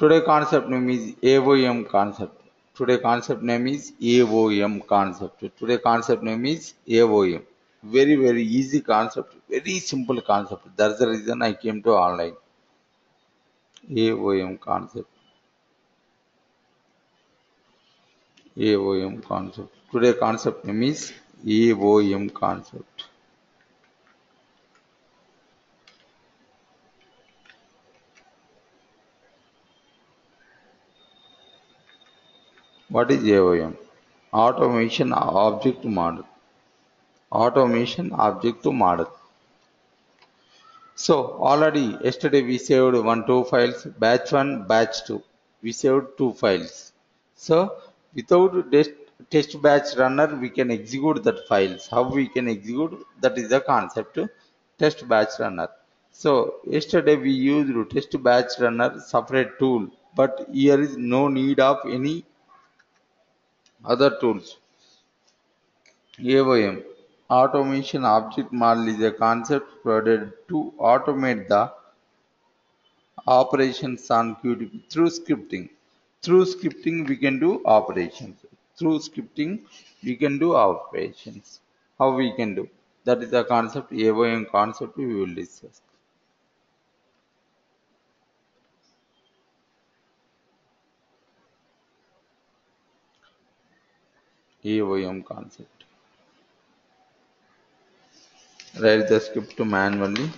Today concept name is AOM concept. Today concept name is AOM concept. Today concept name is AOM. Very easy concept. Very simple concept. That's the reason I came to online. AOM concept. AOM concept. Today concept name is AOM concept. What is AOM? Automation object model. Automation object model. So already yesterday we saved two files, batch one, batch two. We saved two files. So without test batch runner, we can execute that files. How we can execute? That is the concept. Test batch runner. So yesterday we used test batch runner separate tool, but here is no need of any other tools. AOM, automation object model, is a concept provided to automate the operations on Qt through scripting. Through scripting, we can do operations. Through scripting, we can do operations. How we can do? That is the concept, AOM concept we will discuss. AOM concept. Write the script manually.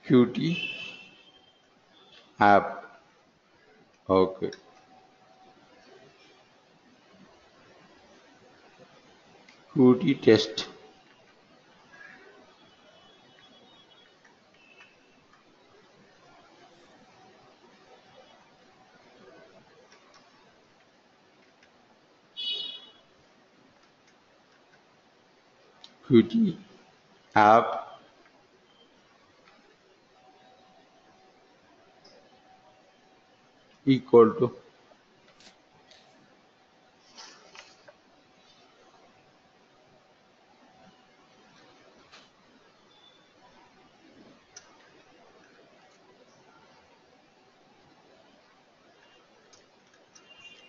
Qt app. Okay. Qt test. Qt app equal to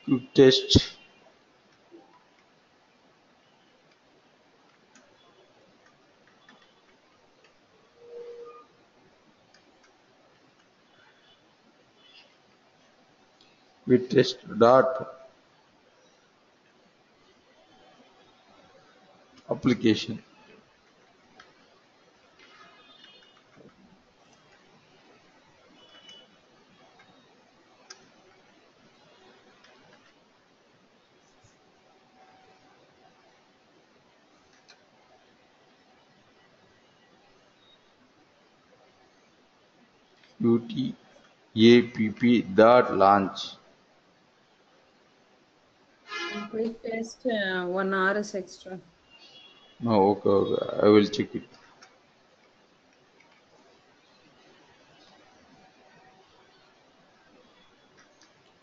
Qt test with test dot application. Qt app dot launch. Quick test, 1 hour is extra. No, okay. I will check it.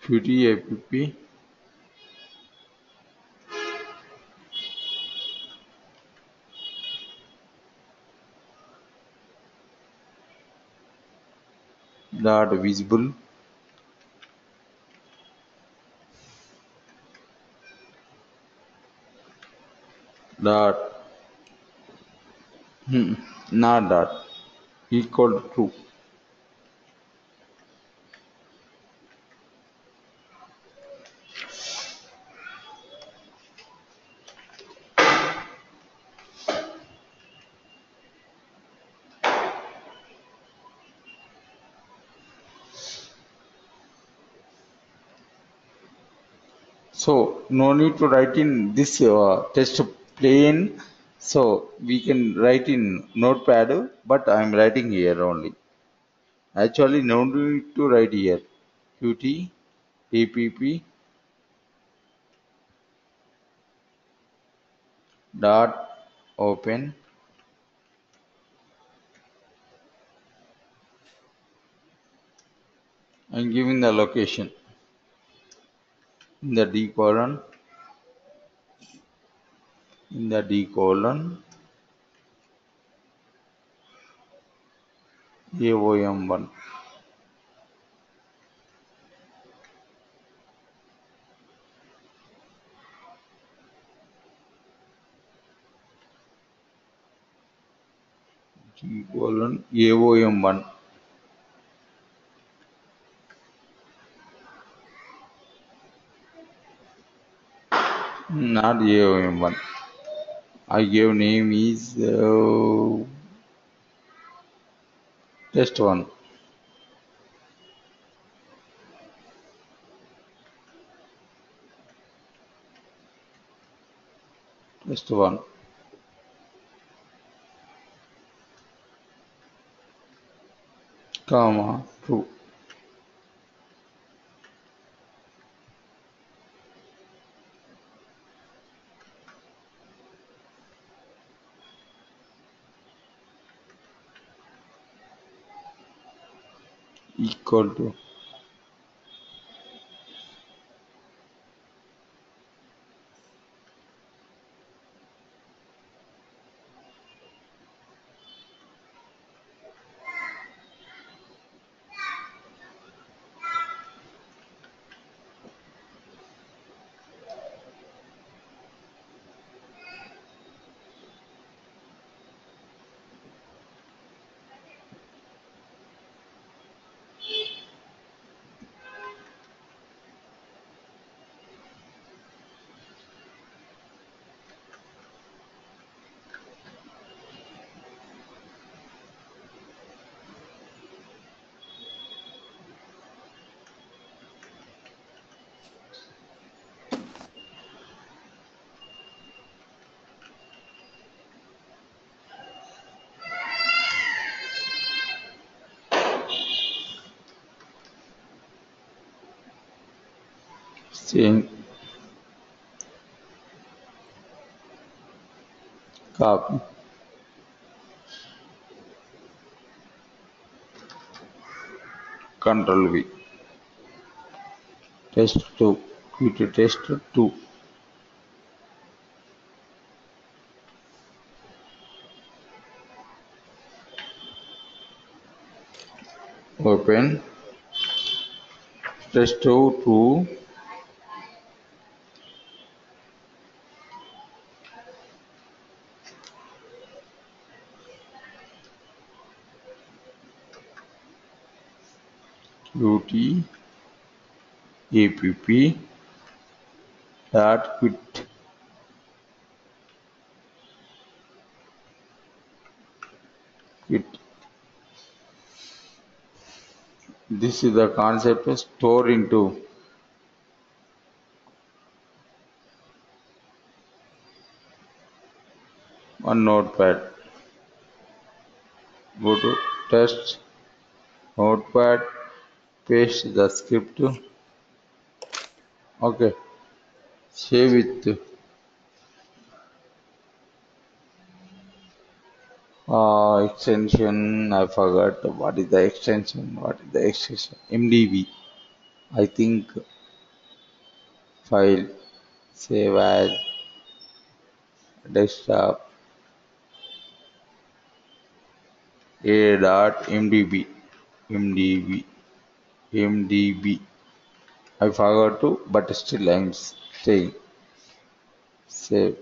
Qt app dot visible dot not dot equal to true. So no need to write in this test plain. So we can write in notepad, but I am writing here only. Actually, no need to write here. Qt app dot open. I'm giving the location. in the D colon, AOM1. D colon AOM1, not AOM1. I gave name is test 1. Test 1. Comma true. Equal to same. Copy. Control V. Test 2. Qt test 2. Open. Test 2 to Qt app dot quit. Quit. This is the concept store into one notepad. Go to test notepad, paste the script. Okay, save it. Extension, I forgot what is the extension. What is the extension? MDB. I think file save as desktop a dot mdb mdb mdb. I forgot to, but still I'm staying. Save.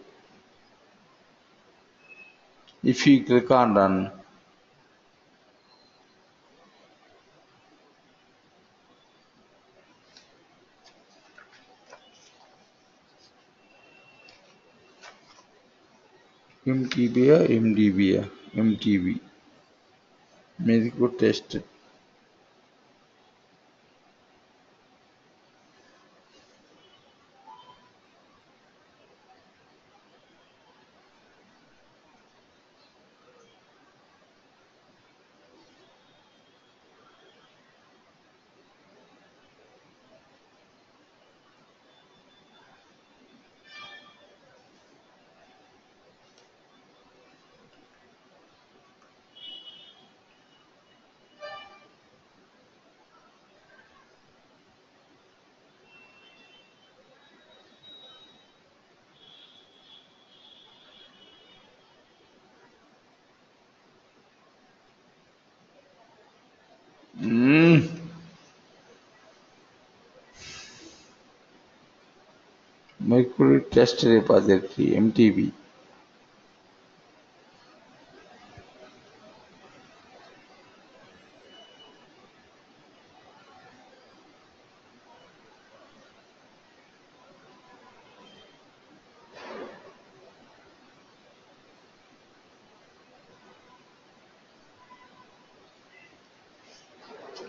If you click on run, MTB or MDB or MTB. मेरे को test Mm. Mercury Test Repository (MTB).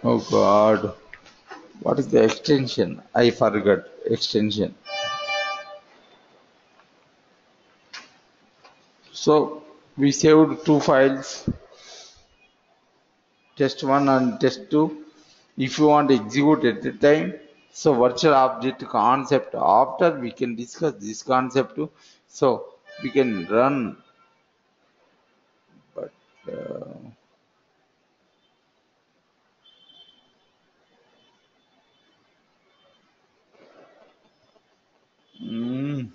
Oh God, what is the extension? I forgot extension. So we saved two files, test one and test two. If you want to execute at the time, so virtual object concept after we can discuss this concept too. So we can run, but mm,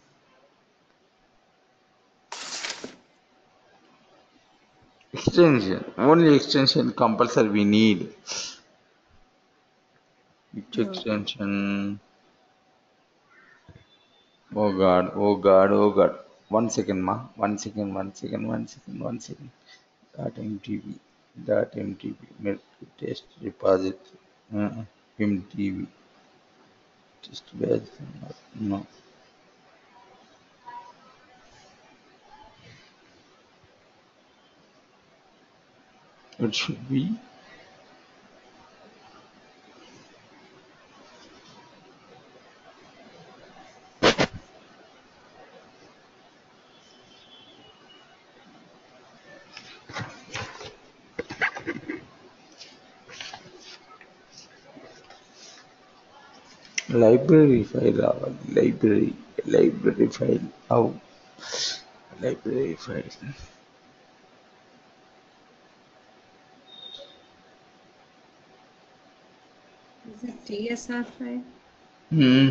extension only extension compulsory we need. Which Okay. extension? Oh God, oh God, oh God. 1 second, ma. 1 second, 1 second, 1 second, 1 second. Dot MTV. Dot MTV. Test repository. MTV. Test badge. No. It should be library file. Library file. Oh, library file. Is it TSR file? Hmm.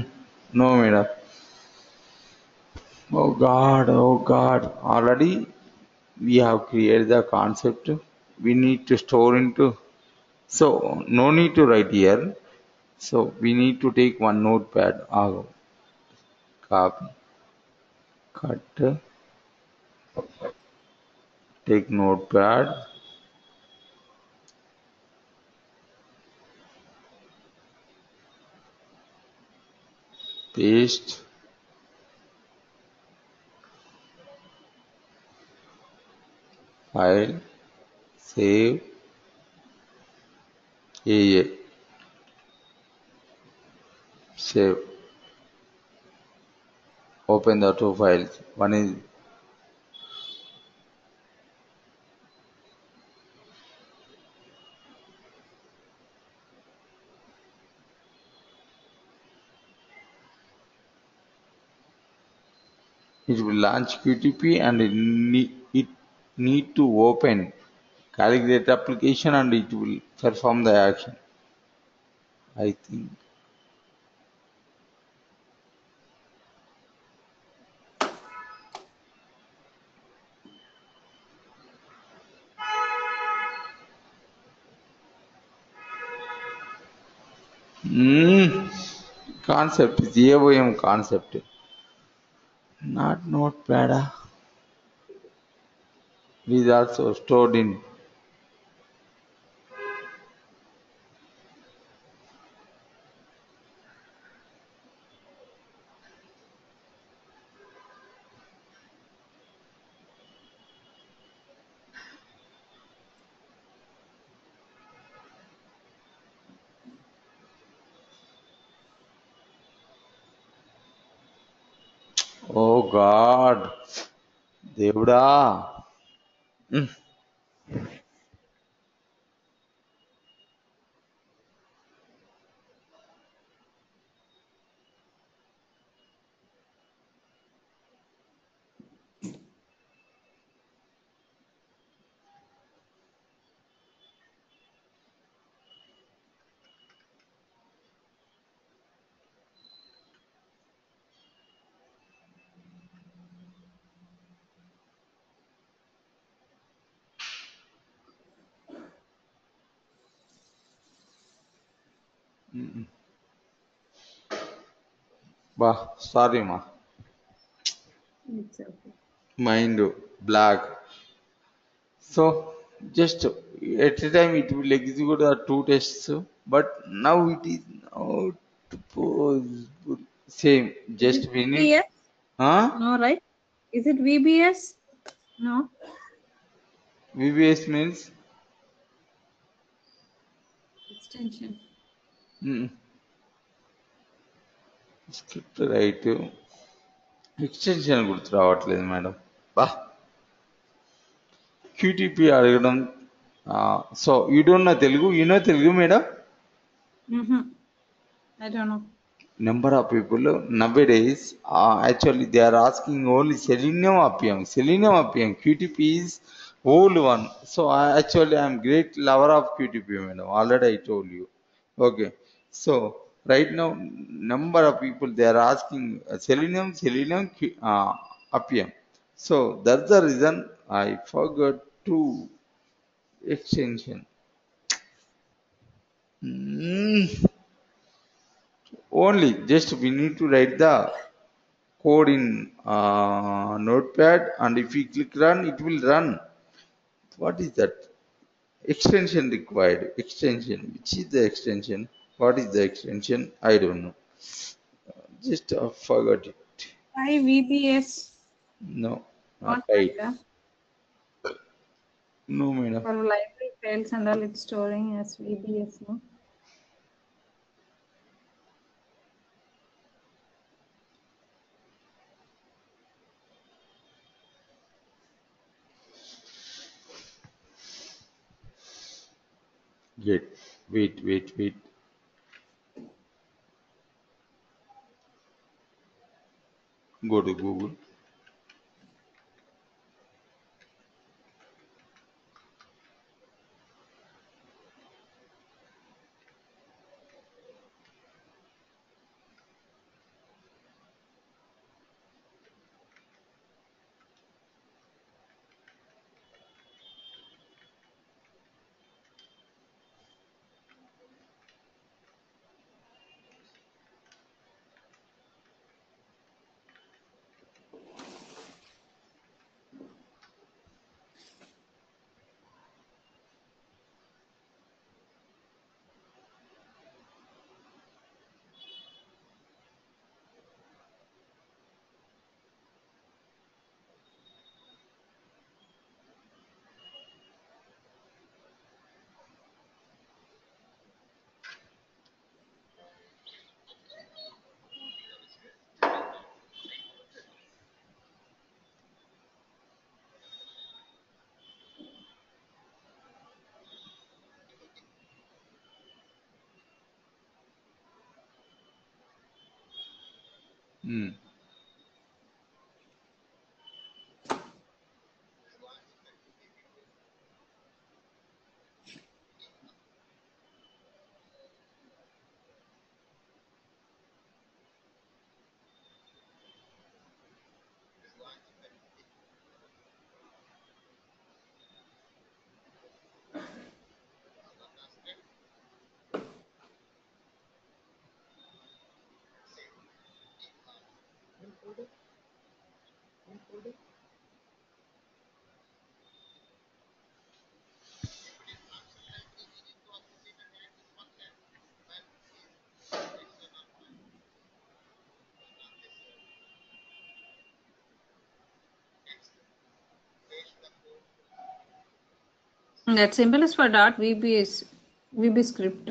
No, madam. Oh God, oh God. Already we have created the concept. We need to store into. So no need to write here. So we need to take one notepad. Copy, cut, take notepad, paste, file, save, AA, save. Open the two files. One is it will launch QTP and it need to open calculate application and it will perform the action. I think. Hmm. Concept is AOM concept. Not notepad. It is also stored in. Oh God, Devda. Hmm. Sorry ma, It's okay. mind black. So just at a time it will execute the two tests, but now it is not possible. Same. Is Just it we need, VBS? huh? No, right? Is it VBS? No. VBS means Extension. mm, script right. Extension గుర్తు రావట్లేదు madam. బా క్యూటీపీ అడగడం. So you don't know Telugu, you know Telugu madam? Mm-hmm. I don't know. Number of people nowadays, actually they are asking only selenium appium. Selenium appium QTP is old one. So actually I am great lover of QTP madam, already I told you. Okay, so right now number of people they are asking appium. So that's the reason I forgot to extension. Mm, only just we need to write the code in notepad, and if we click run it will run. What is that extension required? Extension, which is the extension? What is the extension? I don't know, just forgot it. Try VBS. No, not Not right. like No madam. for library files and all, it's storing as VBS. No. Wait, wait. Go to Google. Hmm. That symbol is for dot VBS. VB script.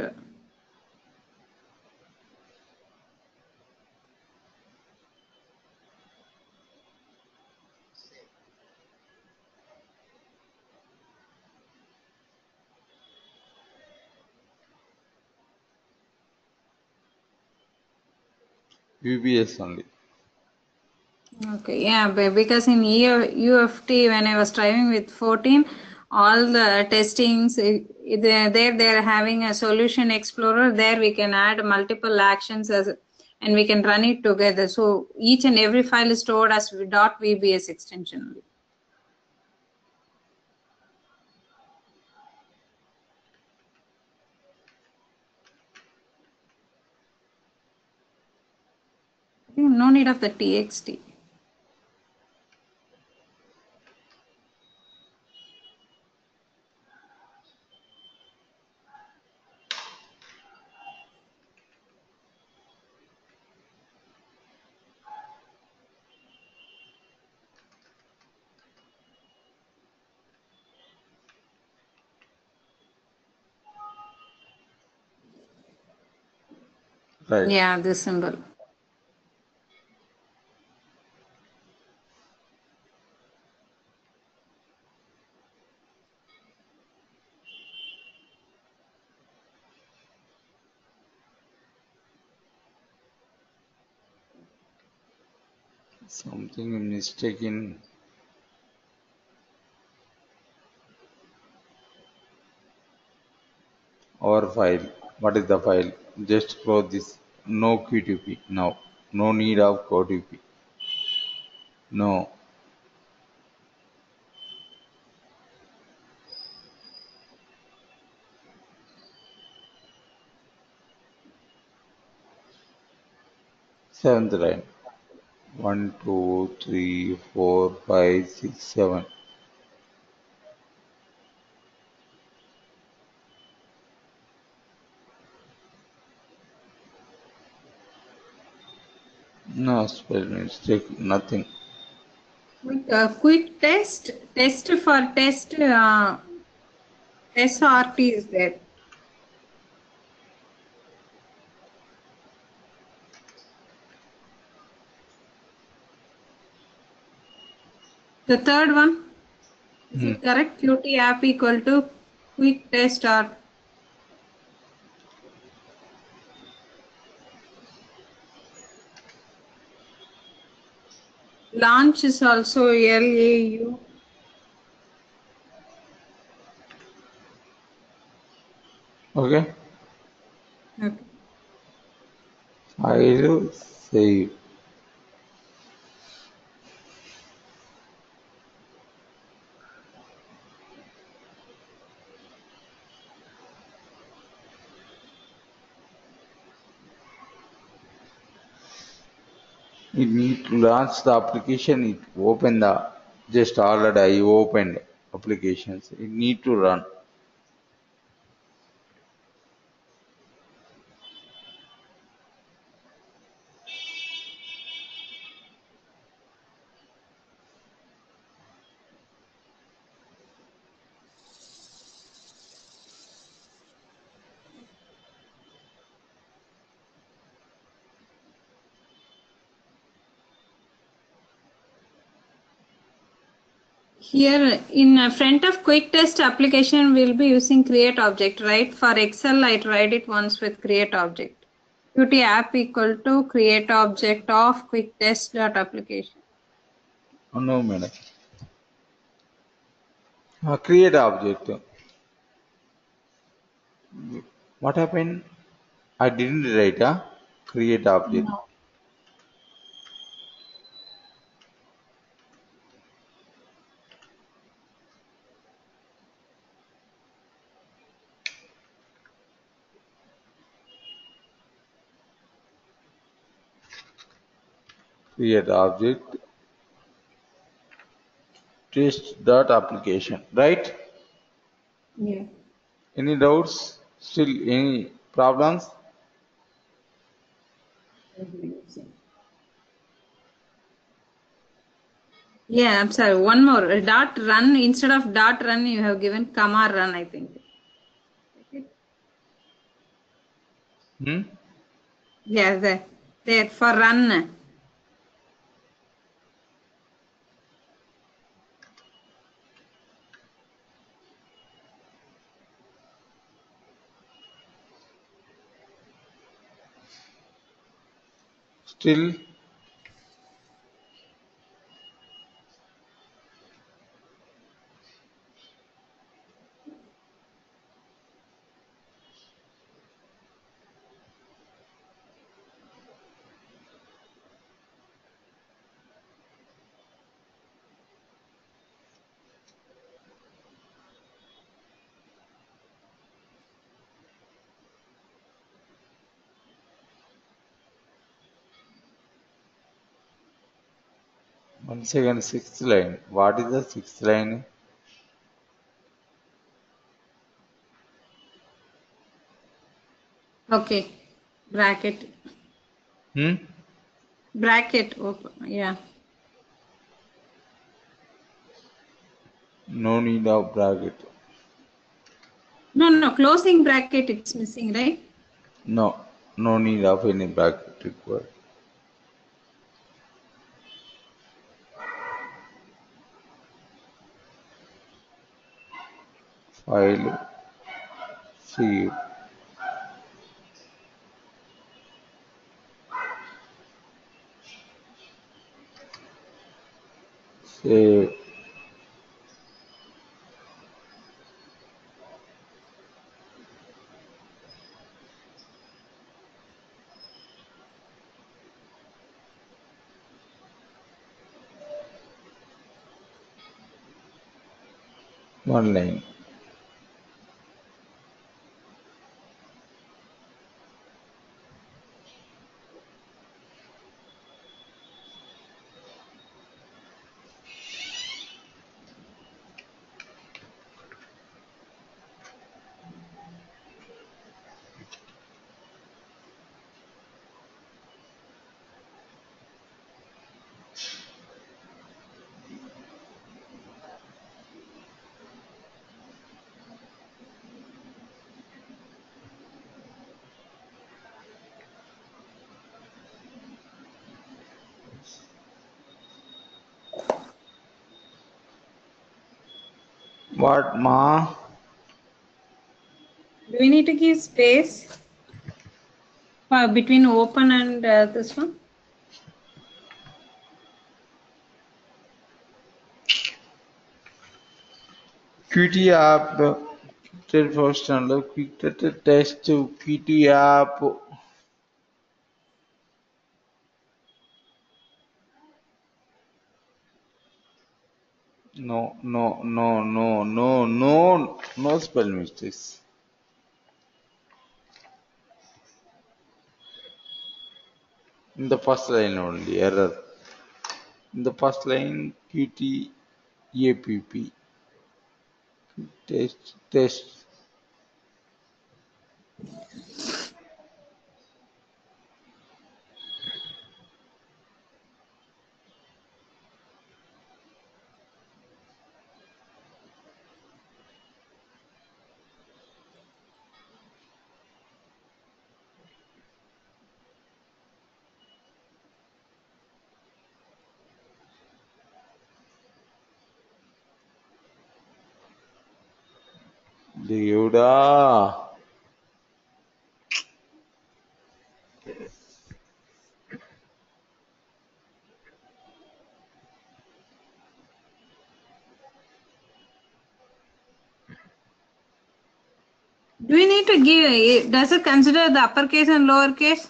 VBS only. Okay, yeah, because in UFT, when I was driving with 14, all the testings, they're having a solution explorer. There we can add multiple actions and we can run it together. So each and every file is stored as .vbs extension. Okay, no need of the txt. Right. Yeah, this symbol. Something mistake in our file. What is the file? Just close this. No Q2P now. No need of Q2P. No. Seventh line. 1, 2, 3, 4, 5, 6, 7. No spell mistake. Nothing. Quick test for SRT is there. The third one, is Hmm. it correct? Qt app equal to quick test or launch is also LAU. Okay. Okay. I will save. It need to launch the application. It open the just already I opened applications. It need to run. Here in front of quick test application, we'll be using create object, right? For Excel, I tried it once with create object. Qt app equal to create object of quick test dot application. Oh, no, madam. Create object. What happened? I didn't write a create object. No. Create object test dot application. Right? Yeah. Any doubts? Still any problems? Yeah, I'm sorry. One more. Dot run, instead of dot run, you have given comma run, I think. Hmm? Yeah, there for run. Still One second, sixth line. What is the sixth line? Okay. Bracket. Hmm? Bracket open. Yeah. No need of bracket. No, no. Closing bracket it's missing, right? No, no need of any bracket required. File, save, save. One line. What, ma? Do we need to give space between open and this one? Qt app. First and quick test Qt app. No, no, no, no, no, no, no spell mistakes. In the first line only, error. In the first line, Qt app. Test, test. Yoda. Do we need to give? Does it consider the uppercase and lowercase?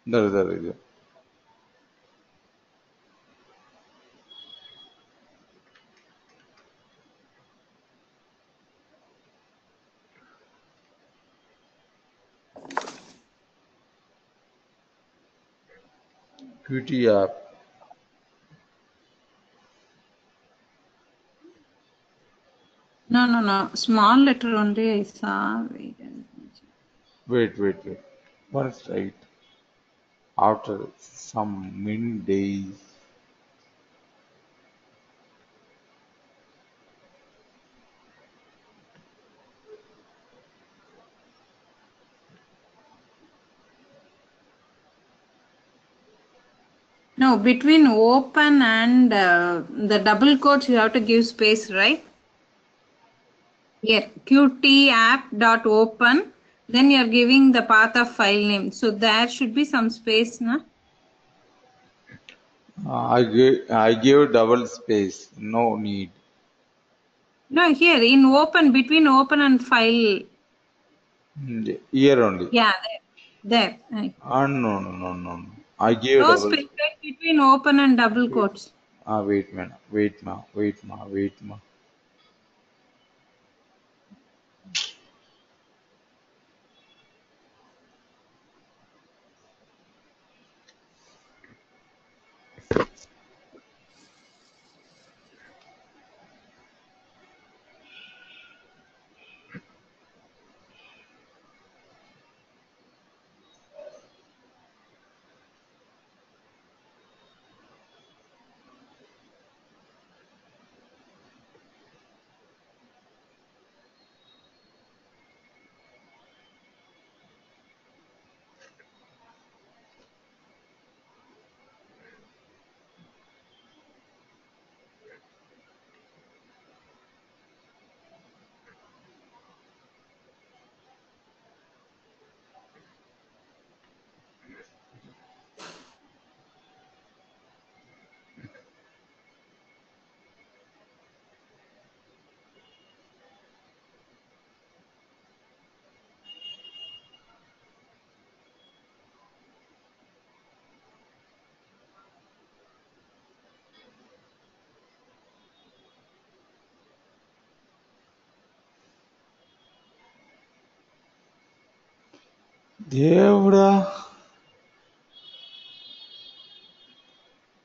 There. Qt app. No, no, no. Small letter only I saw. Wait. Once right. After some many days. No, between open and the double quotes you have to give space, right? Here, qt app dot open. Then you are giving the path of file name. So there should be some space, na? I gave double space. No need. No, here in open, between open and file. Here only. Yeah, there. No. I gave No double. space right between open and double quotes. Wait, man. Wait, ma. దేవుడా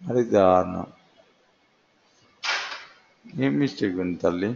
మరి దారుణం. ఏం mistake ఉంది తల్లి?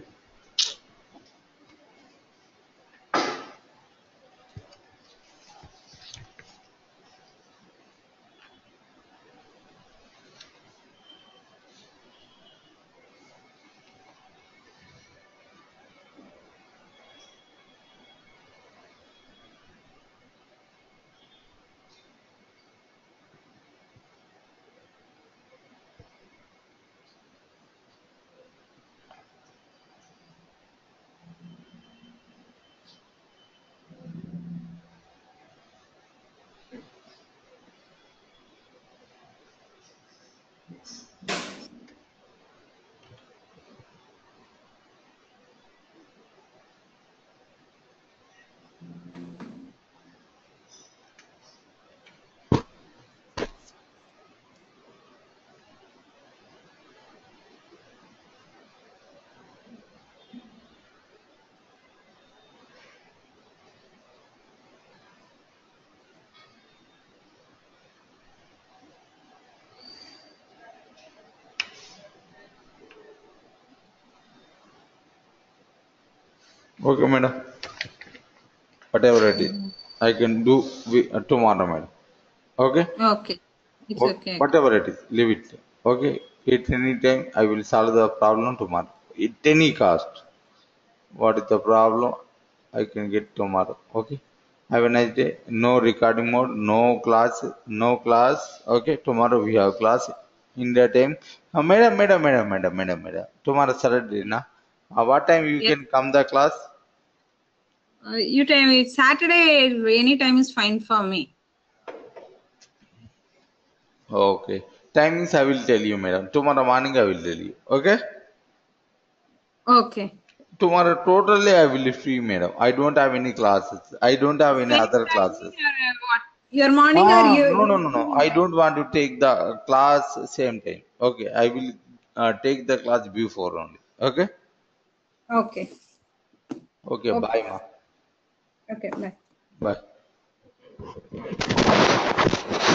Okay, madam. Whatever it is, I can do tomorrow, madam. Okay? Okay. It's okay. Whatever it is, leave it. Okay? At any time, I will solve the problem tomorrow. At any cost. What is the problem? I can get tomorrow. Okay? Have a nice day. No recording mode, no class, no class. Okay? Tomorrow we have class. In that time, madam. Tomorrow Saturday, na? What time you Yeah. can come the class? You tell me Saturday, any time is fine for me. Okay. Timings I will tell you, madam. Tomorrow morning I will tell you. Okay? Okay. Tomorrow totally I will be free, madam. I don't have any classes. I don't have any Same other timing classes. or what? Your morning or No. I don't want to take the class same time. Okay. I will take the class before only. Okay? Okay. Okay. Okay. Bye, ma. Okay. Bye. Bye.